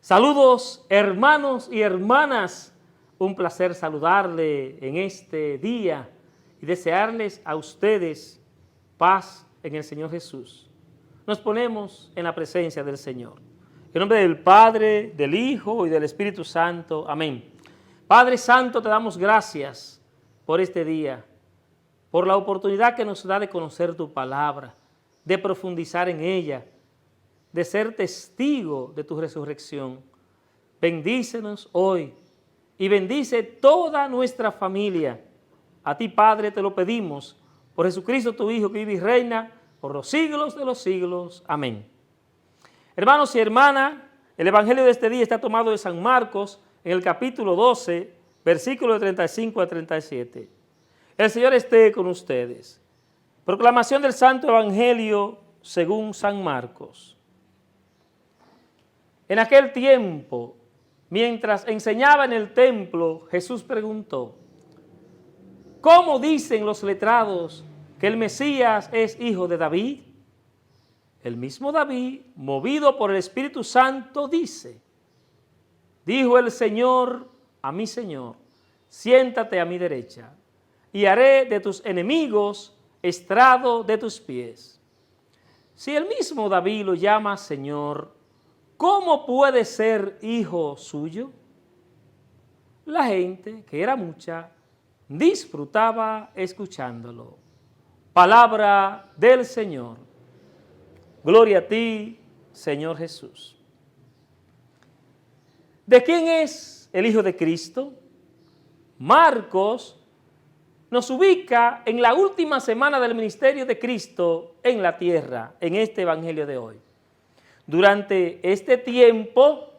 Saludos hermanos y hermanas, un placer saludarle en este día y desearles a ustedes paz en el Señor Jesús. Nos ponemos en la presencia del Señor. En nombre del Padre, del Hijo y del Espíritu Santo. Amén. Padre Santo, te damos gracias por este día, por la oportunidad que nos da de conocer tu palabra, de profundizar en ella, de ser testigo de tu resurrección. Bendícenos hoy y bendice toda nuestra familia. A ti, Padre, te lo pedimos, por Jesucristo tu Hijo, que vive y reina por los siglos de los siglos. Amén. Hermanos y hermanas, el Evangelio de este día está tomado de San Marcos, en el capítulo 12, versículos de 35 a 37. El Señor esté con ustedes. Proclamación del Santo Evangelio según San Marcos. En aquel tiempo, mientras enseñaba en el templo, Jesús preguntó: ¿cómo dicen los letrados que el Mesías es hijo de David? El mismo David, movido por el Espíritu Santo, dice: dijo el Señor a mi Señor, siéntate a mi derecha, y haré de tus enemigos estrado de tus pies. Si el mismo David lo llama Señor, ¿cómo puede ser hijo suyo? La gente, que era mucha, disfrutaba escuchándolo. Palabra del Señor. Gloria a ti, Señor Jesús. ¿De quién es el Hijo de Cristo? Marcos nos ubica en la última semana del ministerio de Cristo en la tierra, en este evangelio de hoy. Durante este tiempo,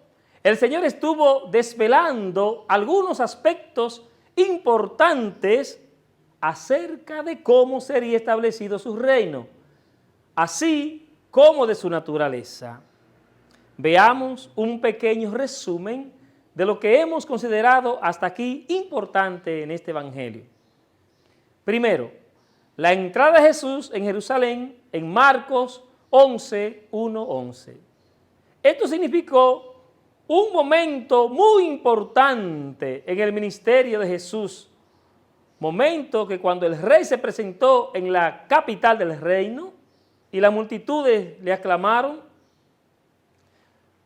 el Señor estuvo desvelando algunos aspectos importantes acerca de cómo sería establecido su reino, así como de su naturaleza. Veamos un pequeño resumen de lo que hemos considerado hasta aquí importante en este evangelio. Primero, la entrada de Jesús en Jerusalén en Marcos 11, 1, 11. Esto significó un momento muy importante en el ministerio de Jesús. Momento que cuando el rey se presentó en la capital del reino y las multitudes le aclamaron,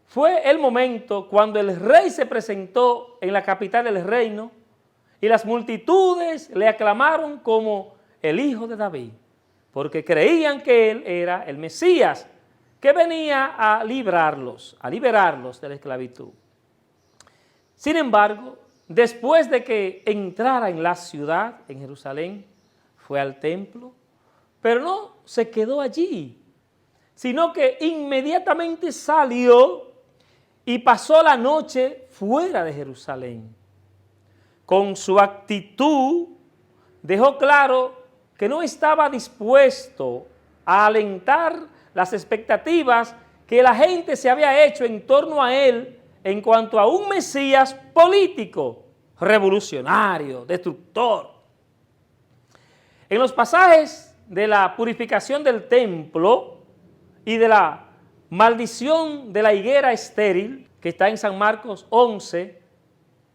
fue el momento cuando el rey se presentó en la capital del reino y las multitudes le aclamaron como el Hijo de David, porque creían que él era el Mesías, que venía a liberarlos de la esclavitud. Sin embargo, después de que entrara en la ciudad, en Jerusalén, fue al templo, pero no se quedó allí, sino que inmediatamente salió y pasó la noche fuera de Jerusalén. Con su actitud dejó claro que no estaba dispuesto a alentar las expectativas que la gente se había hecho en torno a él en cuanto a un Mesías político, revolucionario, destructor. En los pasajes de la purificación del templo y de la maldición de la higuera estéril, que está en San Marcos 11,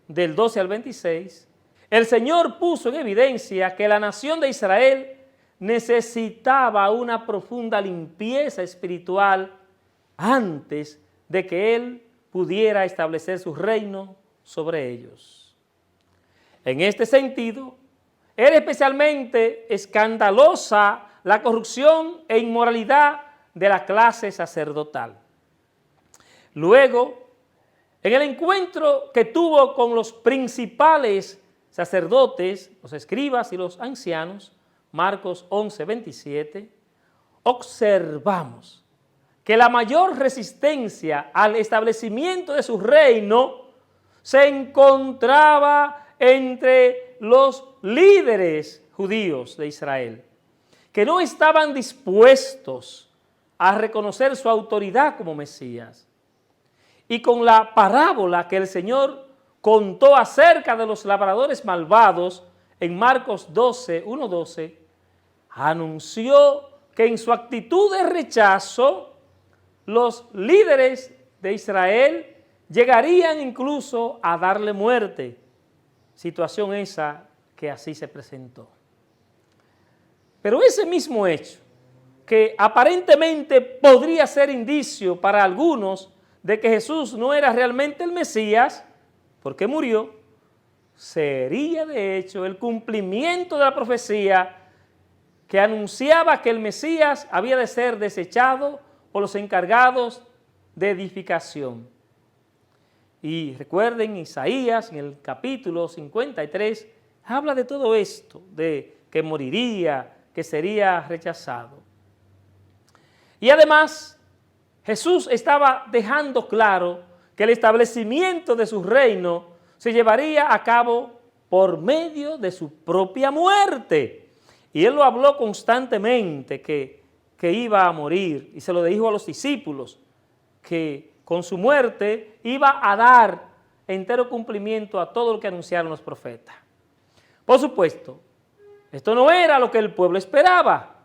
del 12 al 26, el Señor puso en evidencia que la nación de Israel necesitaba una profunda limpieza espiritual antes de que Él pudiera establecer su reino sobre ellos. En este sentido, era especialmente escandalosa la corrupción e inmoralidad de la clase sacerdotal. Luego, en el encuentro que tuvo con los principales sacerdotes, los escribas y los ancianos, Marcos 11, 27, observamos que la mayor resistencia al establecimiento de su reino se encontraba entre los líderes judíos de Israel, que no estaban dispuestos a reconocer su autoridad como Mesías. Y con la parábola que el Señor contó acerca de los labradores malvados en Marcos 12, 1, 12, anunció que en su actitud de rechazo, los líderes de Israel llegarían incluso a darle muerte, situación esa que así se presentó. Pero ese mismo hecho, que aparentemente podría ser indicio para algunos de que Jesús no era realmente el Mesías, porque murió, sería de hecho el cumplimiento de la profecía que anunciaba que el Mesías había de ser desechado por los encargados de edificación. Y recuerden, Isaías en el capítulo 53 habla de todo esto, de que moriría, que sería rechazado. Y además, Jesús estaba dejando claro que el establecimiento de su reino se llevaría a cabo por medio de su propia muerte. Y Él lo habló constantemente, que iba a morir, y se lo dijo a los discípulos, que con su muerte iba a dar entero cumplimiento a todo lo que anunciaron los profetas. Por supuesto, esto no era lo que el pueblo esperaba.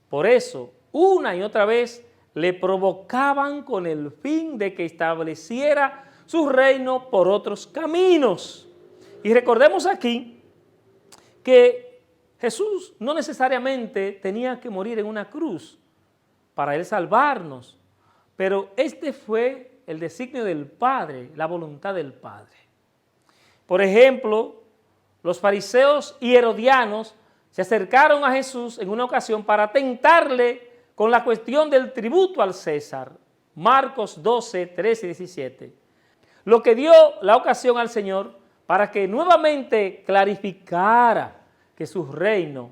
Por eso, una y otra vez, le provocaban con el fin de que estableciera su reino por otros caminos. Y recordemos aquí que Jesús no necesariamente tenía que morir en una cruz para Él salvarnos, pero este fue el designio del Padre, la voluntad del Padre. Por ejemplo, los fariseos y herodianos se acercaron a Jesús en una ocasión para tentarle con la cuestión del tributo al César, Marcos 12, 13 y 17, lo que dio la ocasión al Señor para que nuevamente clarificara que su reino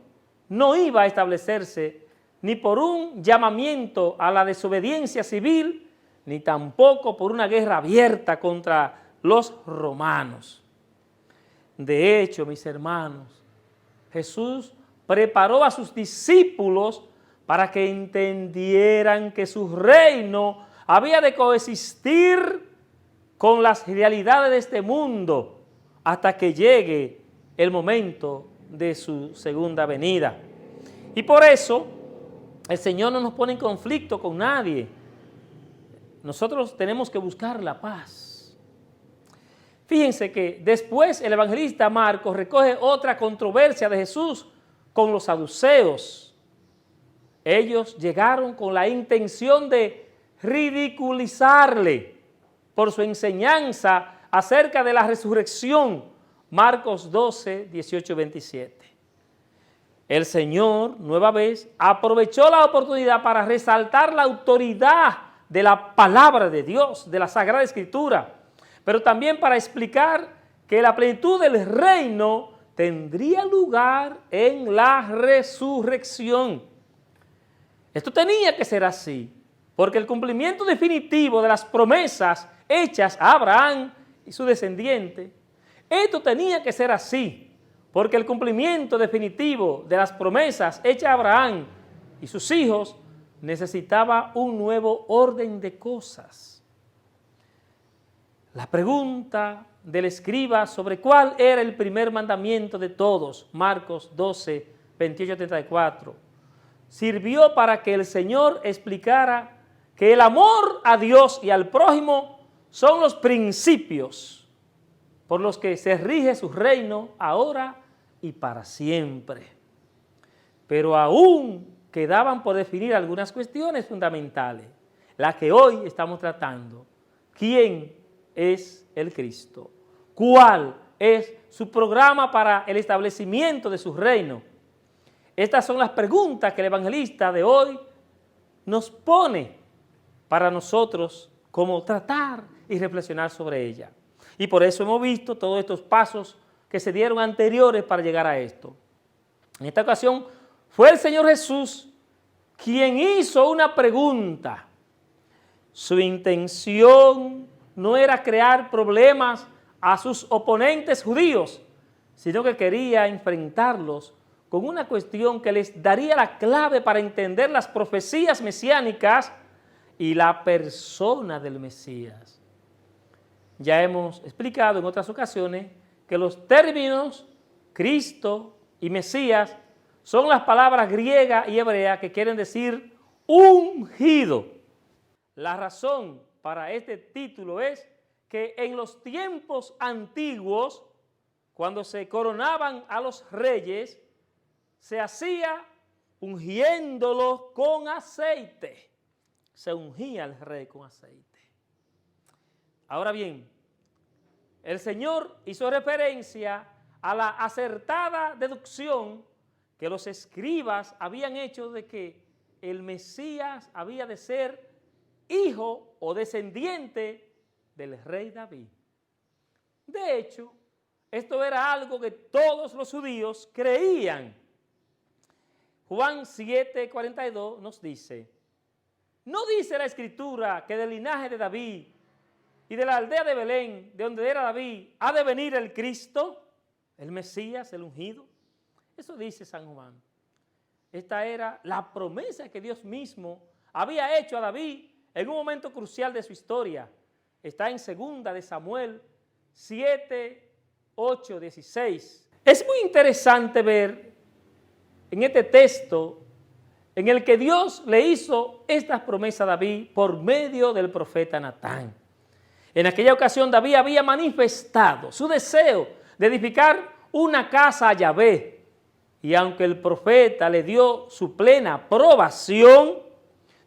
no iba a establecerse ni por un llamamiento a la desobediencia civil, ni tampoco por una guerra abierta contra los romanos. De hecho, mis hermanos, Jesús preparó a sus discípulos para que entendieran que su reino había de coexistir con las realidades de este mundo hasta que llegue el momento de su segunda venida. Y por eso el Señor no nos pone en conflicto con nadie. Nosotros tenemos que buscar la paz. Fíjense que después el evangelista Marcos recoge otra controversia de Jesús con los saduceos. Ellos llegaron con la intención de ridiculizarle por su enseñanza acerca de la resurrección, Marcos 12, 18 y 27. El Señor, nueva vez, aprovechó la oportunidad para resaltar la autoridad de la palabra de Dios, de la Sagrada Escritura, pero también para explicar que la plenitud del reino tendría lugar en la resurrección. Esto tenía que ser así, porque el cumplimiento definitivo de las promesas hechas a Abraham y su descendiente, esto tenía que ser así, porque el cumplimiento definitivo de las promesas hechas a Abraham y sus hijos necesitaba un nuevo orden de cosas. La pregunta del escriba sobre cuál era el primer mandamiento de todos, Marcos 12, 28 a 34, sirvió para que el Señor explicara que el amor a Dios y al prójimo son los principios por los que se rige su reino ahora y para siempre. Pero aún quedaban por definir algunas cuestiones fundamentales, las que hoy estamos tratando. ¿Quién es el Cristo? ¿Cuál es su programa para el establecimiento de su reino? Estas son las preguntas que el evangelista de hoy nos pone para nosotros como tratar y reflexionar sobre ella. Y por eso hemos visto todos estos pasos que se dieron anteriores para llegar a esto. En esta ocasión fue el Señor Jesús quien hizo una pregunta. Su intención no era crear problemas a sus oponentes judíos, sino que quería enfrentarlos con una cuestión que les daría la clave para entender las profecías mesiánicas y la persona del Mesías. Ya hemos explicado en otras ocasiones que los términos Cristo y Mesías son las palabras griega y hebrea que quieren decir ungido. La razón para este título es que en los tiempos antiguos, cuando se coronaban a los reyes, se hacía ungiéndolo con aceite. Se ungía al rey con aceite. Ahora bien, el Señor hizo referencia a la acertada deducción que los escribas habían hecho de que el Mesías había de ser hijo o descendiente del rey David. De hecho, esto era algo que todos los judíos creían. Juan 7:42 nos dice, ¿no dice la Escritura que del linaje de David y de la aldea de Belén, de donde era David, ha de venir el Cristo, el Mesías, el ungido? Eso dice San Juan. Esta era la promesa que Dios mismo había hecho a David en un momento crucial de su historia. Está en 2 de Samuel 7, 8, 16. Es muy interesante ver en este texto en el que Dios le hizo estas promesas a David por medio del profeta Natán. En aquella ocasión David había manifestado su deseo de edificar una casa a Yahvé, y aunque el profeta le dio su plena aprobación,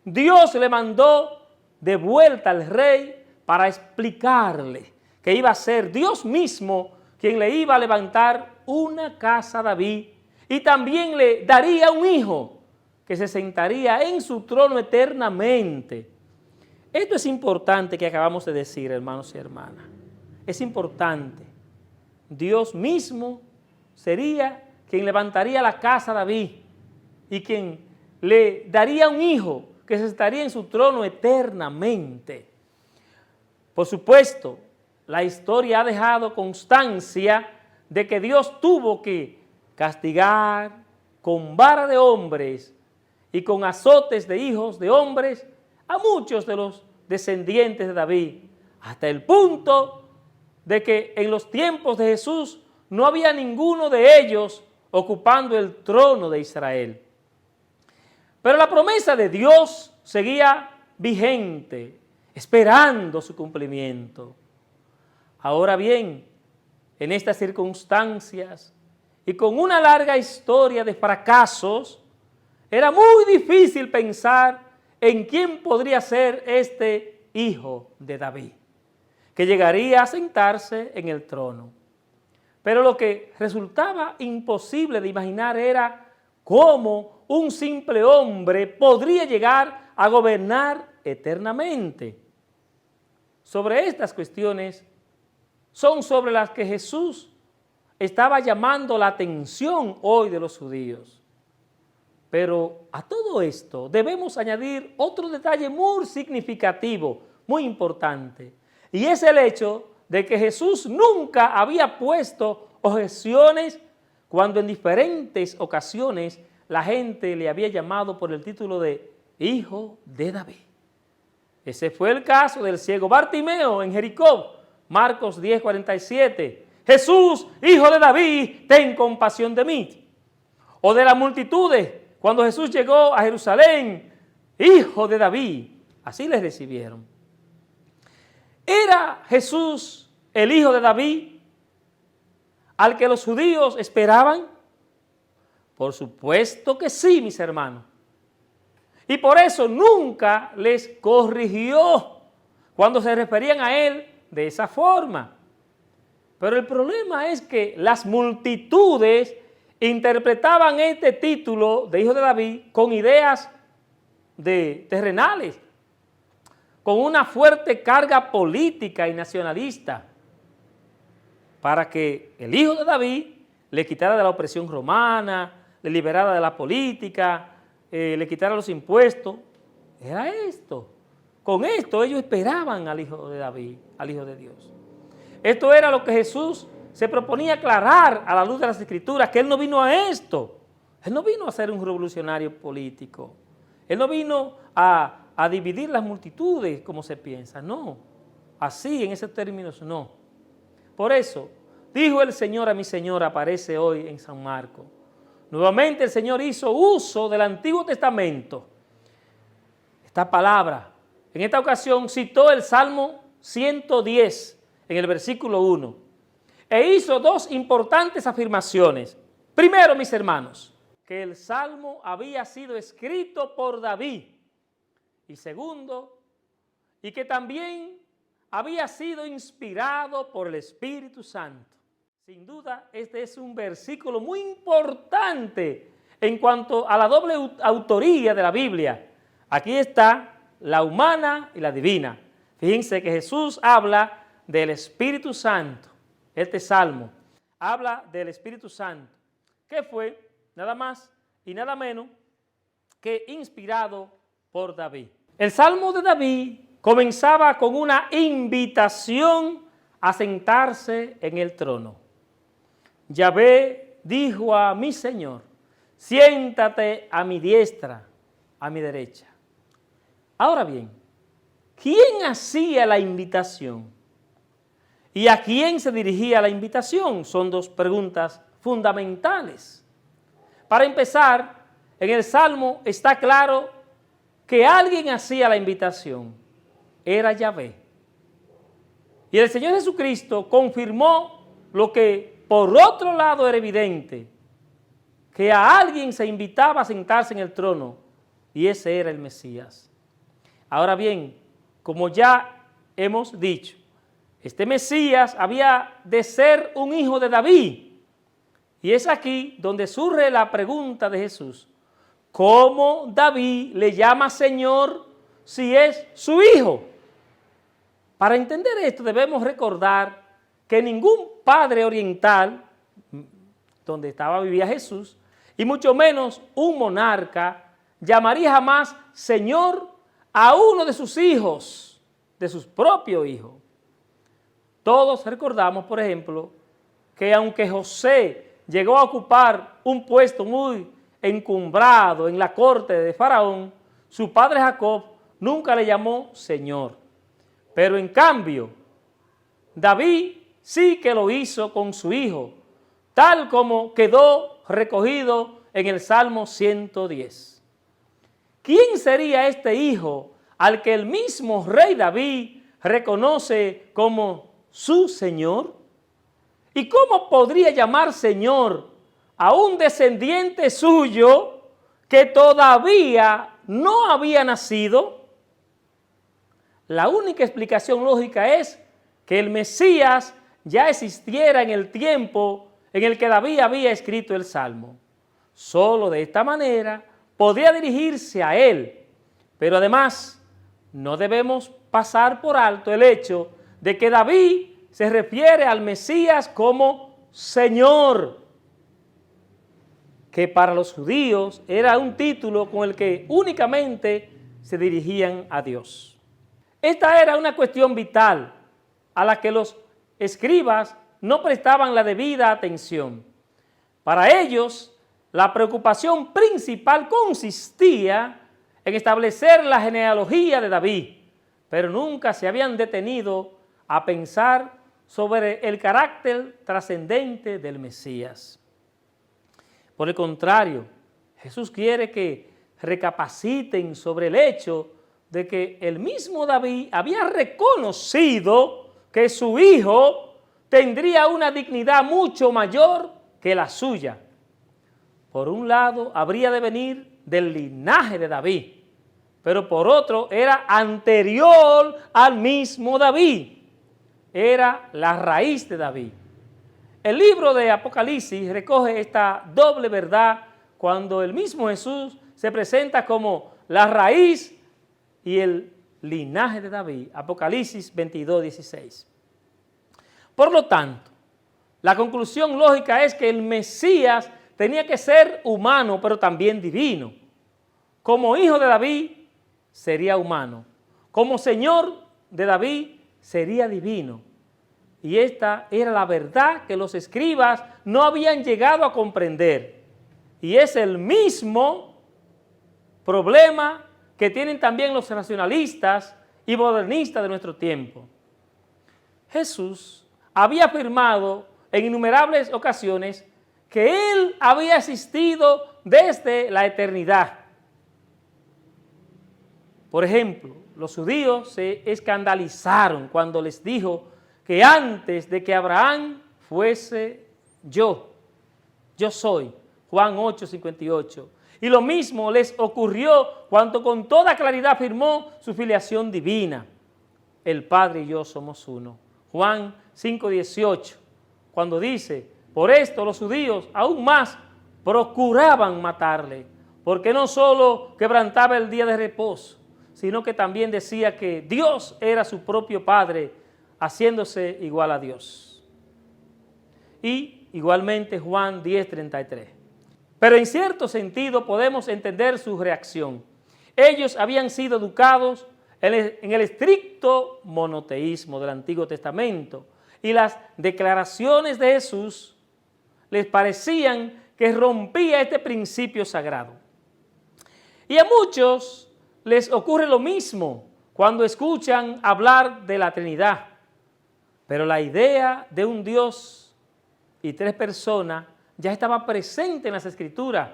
Dios le mandó de vuelta al rey para explicarle que iba a ser Dios mismo quien le iba a levantar una casa a David y también le daría un hijo que se sentaría en su trono eternamente. Esto es importante que acabamos de decir, hermanos y hermanas. Es importante. Dios mismo sería quien levantaría la casa a David y quien le daría un hijo que se sentaría en su trono eternamente. Por supuesto, la historia ha dejado constancia de que Dios tuvo que castigar con vara de hombres y con azotes de hijos de hombres a muchos de los descendientes de David, hasta el punto de que en los tiempos de Jesús no había ninguno de ellos ocupando el trono de Israel. Pero la promesa de Dios seguía vigente, esperando su cumplimiento. Ahora bien, en estas circunstancias y con una larga historia de fracasos, era muy difícil pensar en quién podría ser este hijo de David, que llegaría a sentarse en el trono. Pero lo que resultaba imposible de imaginar era cómo un simple hombre podría llegar a gobernar eternamente. Sobre estas cuestiones son sobre las que Jesús estaba llamando la atención hoy de los judíos. Pero a todo esto debemos añadir otro detalle muy significativo, muy importante, y es el hecho de que Jesús nunca había puesto objeciones cuando en diferentes ocasiones la gente le había llamado por el título de Hijo de David. Ese fue el caso del ciego Bartimeo en Jericó, Marcos 10:47. Jesús, Hijo de David, ten compasión de mí. O de las multitudes, cuando Jesús llegó a Jerusalén, Hijo de David, así les recibieron. ¿Era Jesús el Hijo de David al que los judíos esperaban? Por supuesto que sí, mis hermanos. Y por eso nunca les corrigió cuando se referían a él de esa forma. Pero el problema es que las multitudes interpretaban este título de Hijo de David con ideas terrenales, con una fuerte carga política y nacionalista, para que el Hijo de David le quitara de la opresión romana, le liberara de la política, le quitara los impuestos. Era esto. Con esto ellos esperaban al Hijo de David, al Hijo de Dios. Esto era lo que Jesús se proponía aclarar a la luz de las Escrituras, que Él no vino a esto. Él no vino a ser un revolucionario político. Él no vino a dividir las multitudes como se piensa, no. Así, en esos términos, no. Por eso, dijo el Señor a mi Señor, aparece hoy en San Marcos. Nuevamente el Señor hizo uso del Antiguo Testamento. Esta palabra, en esta ocasión citó el Salmo 110, en el versículo 1, e hizo dos importantes afirmaciones. Primero, mis hermanos, que el Salmo había sido escrito por David. Y segundo, y que también había sido inspirado por el Espíritu Santo. Sin duda, este es un versículo muy importante en cuanto a la doble autoría de la Biblia. Aquí está la humana y la divina. Fíjense que Jesús habla del Espíritu Santo. Este salmo habla del Espíritu Santo, que fue nada más y nada menos que inspirado por David. El Salmo de David comenzaba con una invitación a sentarse en el trono. Yahvé dijo a mi Señor, siéntate a mi diestra, a mi derecha. Ahora bien, ¿quién hacía la invitación? ¿Y a quién se dirigía la invitación? Son dos preguntas fundamentales. Para empezar, en el Salmo está claro que alguien hacía la invitación. Era Yahvé. Y el Señor Jesucristo confirmó lo que por otro lado era evidente, que a alguien se invitaba a sentarse en el trono, y ese era el Mesías. Ahora bien, como ya hemos dicho, este Mesías había de ser un hijo de David. Y es aquí donde surge la pregunta de Jesús. ¿Cómo David le llama Señor si es su hijo? Para entender esto debemos recordar que ningún padre oriental, donde vivía Jesús, y mucho menos un monarca, llamaría jamás Señor a uno de sus hijos, de sus propios hijos. Todos recordamos, por ejemplo, que aunque José llegó a ocupar un puesto muy encumbrado en la corte de Faraón, su padre Jacob nunca le llamó Señor. Pero en cambio, David sí que lo hizo con su hijo, tal como quedó recogido en el Salmo 110. ¿Quién sería este hijo al que el mismo rey David reconoce como su Señor? ¿Y cómo podría llamar Señor a un descendiente suyo que todavía no había nacido? La única explicación lógica es que el Mesías ya existiera en el tiempo en el que David había escrito el Salmo. Solo de esta manera podría dirigirse a él, pero además no debemos pasar por alto el hecho de que David se refiere al Mesías como Señor, que para los judíos era un título con el que únicamente se dirigían a Dios. Esta era una cuestión vital a la que los escribas no prestaban la debida atención. Para ellos, la preocupación principal consistía en establecer la genealogía de David, pero nunca se habían detenido a pensar sobre el carácter trascendente del Mesías. Por el contrario, Jesús quiere que recapaciten sobre el hecho de que el mismo David había reconocido que su hijo tendría una dignidad mucho mayor que la suya. Por un lado, habría de venir del linaje de David, pero por otro, era anterior al mismo David. Era la raíz de David. El libro de Apocalipsis recoge esta doble verdad cuando el mismo Jesús se presenta como la raíz y el linaje de David. Apocalipsis 22:16. Por lo tanto, la conclusión lógica es que el Mesías tenía que ser humano, pero también divino. Como hijo de David, sería humano. Como Señor de David, sería divino. Y esta era la verdad que los escribas no habían llegado a comprender. Y es el mismo problema que tienen también los racionalistas y modernistas de nuestro tiempo. Jesús había afirmado en innumerables ocasiones que Él había existido desde la eternidad. Por ejemplo, los judíos se escandalizaron cuando les dijo que antes de que Abraham fuese yo soy, Juan 8:58. Y lo mismo les ocurrió cuando con toda claridad afirmó su filiación divina. El Padre y yo somos uno. Juan 5:18, cuando dice, por esto los judíos aún más procuraban matarle, porque no solo quebrantaba el día de reposo, sino que también decía que Dios era su propio Padre, haciéndose igual a Dios. Y igualmente Juan 10:33. Pero en cierto sentido podemos entender su reacción. Ellos habían sido educados en el estricto monoteísmo del Antiguo Testamento y las declaraciones de Jesús les parecían que rompía este principio sagrado. Y a muchos les ocurre lo mismo cuando escuchan hablar de la Trinidad, pero la idea de un Dios y tres personas ya estaba presente en las Escrituras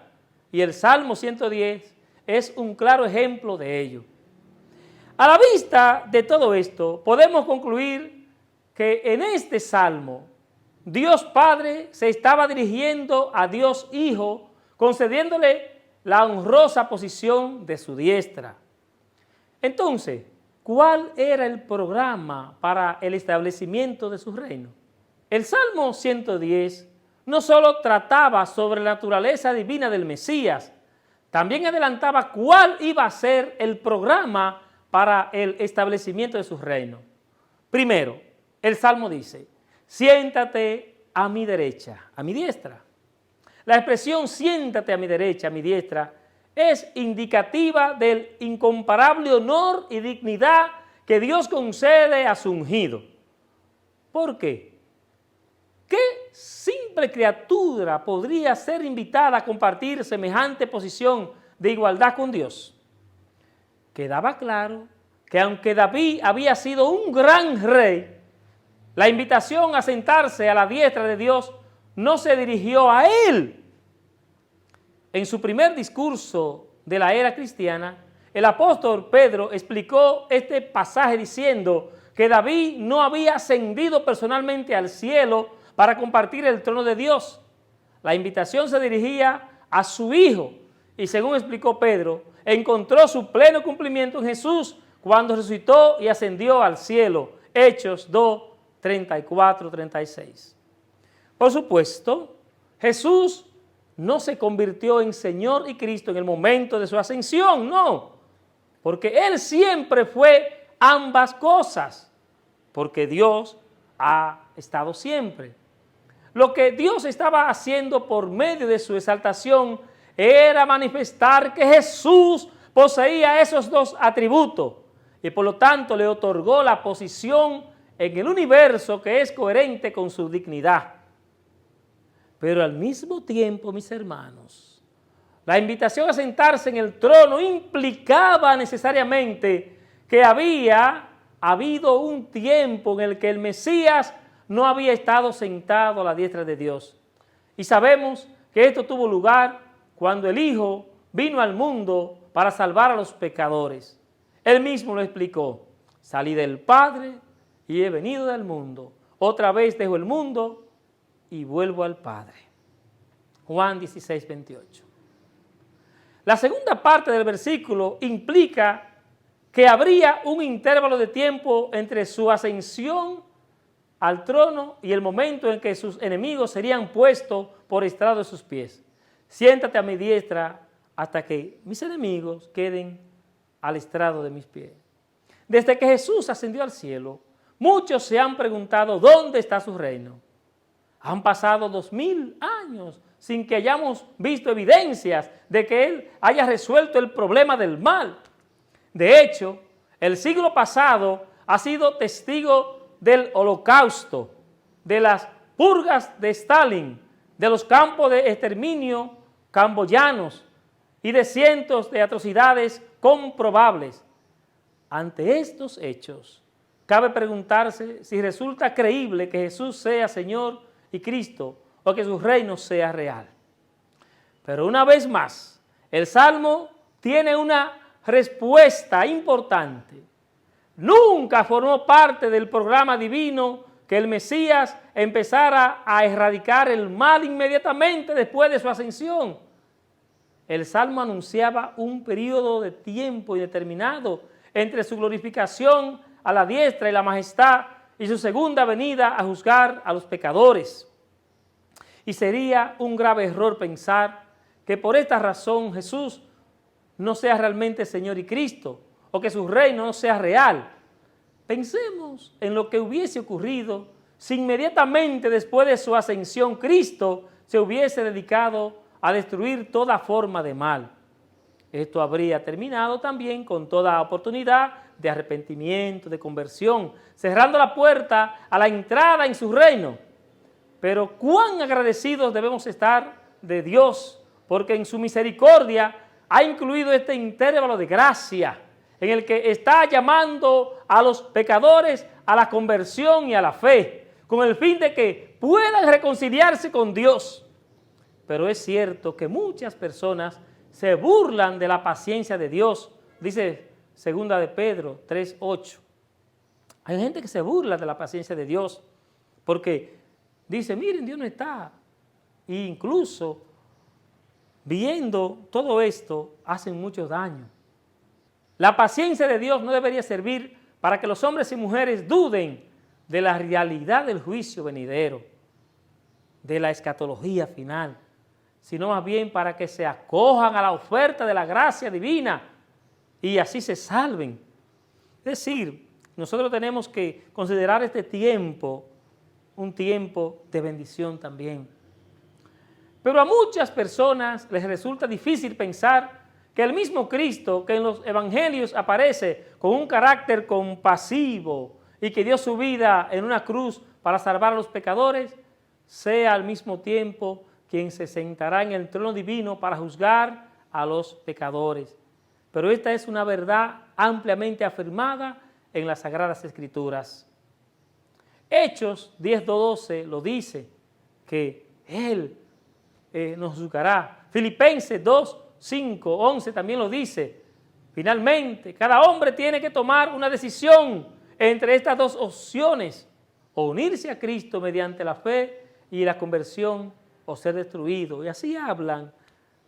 y el Salmo 110 es un claro ejemplo de ello. A la vista de todo esto, podemos concluir que en este Salmo, Dios Padre se estaba dirigiendo a Dios Hijo, concediéndole la honrosa posición de su diestra. Entonces, ¿cuál era el programa para el establecimiento de su reino? El Salmo 110 no solo trataba sobre la naturaleza divina del Mesías, también adelantaba cuál iba a ser el programa para el establecimiento de su reino. Primero, el Salmo dice, siéntate a mi derecha, a mi diestra. La expresión siéntate a mi derecha, a mi diestra, es indicativa del incomparable honor y dignidad que Dios concede a su ungido. ¿Por qué? ¿Qué simple criatura podría ser invitada a compartir semejante posición de igualdad con Dios? Quedaba claro que aunque David había sido un gran rey, la invitación a sentarse a la diestra de Dios no se dirigió a él. En su primer discurso de la era cristiana, el apóstol Pedro explicó este pasaje diciendo que David no había ascendido personalmente al cielo para compartir el trono de Dios. La invitación se dirigía a su hijo y, según explicó Pedro, encontró su pleno cumplimiento en Jesús cuando resucitó y ascendió al cielo. Hechos 2, 34, 36. Por supuesto, Jesús no se convirtió en Señor y Cristo en el momento de su ascensión, no, porque Él siempre fue ambas cosas, porque Dios ha estado siempre. Lo que Dios estaba haciendo por medio de su exaltación era manifestar que Jesús poseía esos dos atributos y por lo tanto le otorgó la posición en el universo que es coherente con su dignidad. Pero al mismo tiempo, mis hermanos, la invitación a sentarse en el trono implicaba necesariamente que había habido un tiempo en el que el Mesías no había estado sentado a la diestra de Dios. Y sabemos que esto tuvo lugar cuando el Hijo vino al mundo para salvar a los pecadores. Él mismo lo explicó, salí del Padre y he venido del mundo. Otra vez dejo el mundo y vuelvo al Padre. Juan 16, 28. La segunda parte del versículo implica que habría un intervalo de tiempo entre su ascensión al trono y el momento en que sus enemigos serían puestos por estrado de sus pies. Siéntate a mi diestra hasta que mis enemigos queden al estrado de mis pies. Desde que Jesús ascendió al cielo, muchos se han preguntado ¿dónde está su reino? Han pasado 2000 años sin que hayamos visto evidencias de que Él haya resuelto el problema del mal. De hecho, el siglo pasado ha sido testigo del holocausto, de las purgas de Stalin, de los campos de exterminio camboyanos y de cientos de atrocidades comprobables. Ante estos hechos, cabe preguntarse si resulta creíble que Jesús sea Señor y Cristo o que su reino sea real. Pero una vez más, el Salmo tiene una respuesta importante. Nunca formó parte del programa divino que el Mesías empezara a erradicar el mal inmediatamente después de su ascensión. El Salmo anunciaba un periodo de tiempo indeterminado entre su glorificación a la diestra y la majestad y su segunda venida a juzgar a los pecadores. Y sería un grave error pensar que por esta razón Jesús no sea realmente Señor y Cristo, o que su reino no sea real. Pensemos en lo que hubiese ocurrido si inmediatamente después de su ascensión Cristo se hubiese dedicado a destruir toda forma de mal. Esto habría terminado también con toda oportunidad de arrepentimiento, de conversión, cerrando la puerta a la entrada en su reino. Pero cuán agradecidos debemos estar de Dios, porque en su misericordia ha incluido este intervalo de gracia, en el que está llamando a los pecadores a la conversión y a la fe, con el fin de que puedan reconciliarse con Dios. Pero es cierto que muchas personas se burlan de la paciencia de Dios, dice 2 de Pedro 3:8. Hay gente que se burla de la paciencia de Dios, porque dice, miren, Dios no está. E incluso viendo todo esto, hacen mucho daño. La paciencia de Dios no debería servir para que los hombres y mujeres duden de la realidad del juicio venidero, de la escatología final, sino más bien para que se acojan a la oferta de la gracia divina y así se salven. Es decir, nosotros tenemos que considerar este tiempo un tiempo de bendición también. Pero a muchas personas les resulta difícil pensar que el mismo Cristo que en los evangelios aparece con un carácter compasivo y que dio su vida en una cruz para salvar a los pecadores, sea al mismo tiempo quien se sentará en el trono divino para juzgar a los pecadores. Pero esta es una verdad ampliamente afirmada en las Sagradas Escrituras. Hechos 10:12 lo dice, que Él nos juzgará. Filipenses 2:5-11 también lo dice. Finalmente, cada hombre tiene que tomar una decisión entre estas dos opciones, o unirse a Cristo mediante la fe y la conversión, o ser destruido. Y así hablan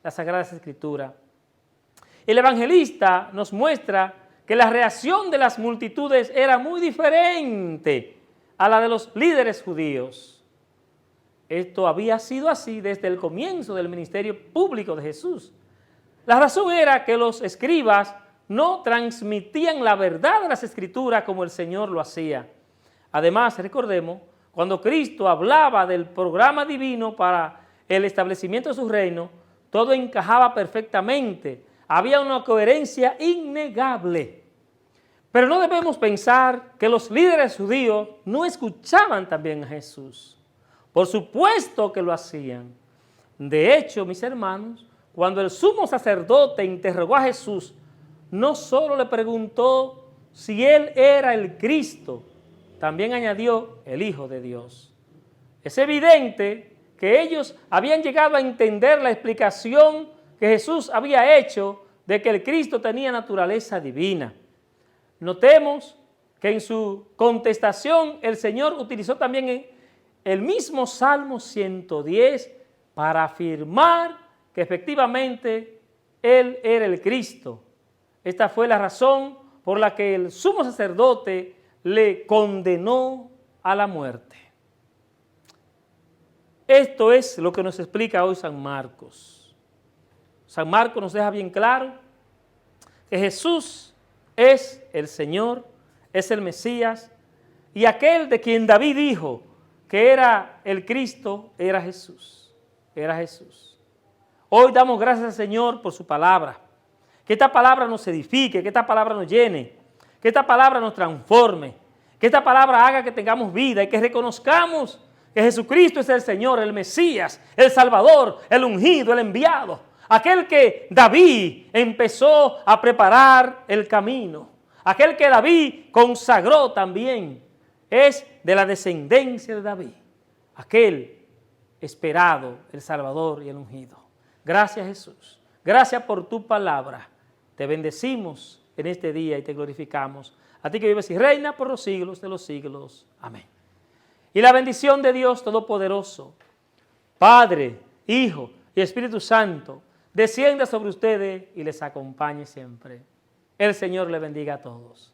las Sagradas Escrituras. El evangelista nos muestra que la reacción de las multitudes era muy diferente a la de los líderes judíos. Esto había sido así desde el comienzo del ministerio público de Jesús. La razón era que los escribas no transmitían la verdad de las Escrituras como el Señor lo hacía. Además, recordemos, cuando Cristo hablaba del programa divino para el establecimiento de su reino, todo encajaba perfectamente. Había una coherencia innegable. Pero no debemos pensar que los líderes judíos no escuchaban también a Jesús. Por supuesto que lo hacían. De hecho, mis hermanos, cuando el sumo sacerdote interrogó a Jesús, no solo le preguntó si él era el Cristo, también añadió el Hijo de Dios. Es evidente que ellos habían llegado a entender la explicación que Jesús había hecho de que el Cristo tenía naturaleza divina. Notemos que en su contestación el Señor utilizó también el mismo Salmo 110 para afirmar que efectivamente Él era el Cristo. Esta fue la razón por la que el sumo sacerdote le condenó a la muerte. Esto es lo que nos explica hoy San Marcos. San Marcos nos deja bien claro que Jesús es el Señor, es el Mesías, y aquel de quien David dijo que era el Cristo, era Jesús. Era Jesús. Hoy damos gracias al Señor por su palabra. Que esta palabra nos edifique, que esta palabra nos llene, que esta palabra nos transforme, que esta palabra haga que tengamos vida y que reconozcamos que Jesucristo es el Señor, el Mesías, el Salvador, el ungido, el enviado, aquel que David empezó a preparar el camino, aquel que David consagró también, es de la descendencia de David, aquel esperado, el Salvador y el ungido. Gracias, Jesús. Gracias por tu palabra. te bendecimos en este día y te glorificamos. A ti que vives y reinas por los siglos de los siglos. Amén. Y la bendición de Dios Todopoderoso, Padre, Hijo y Espíritu Santo, descienda sobre ustedes y les acompañe siempre. El Señor les bendiga a todos.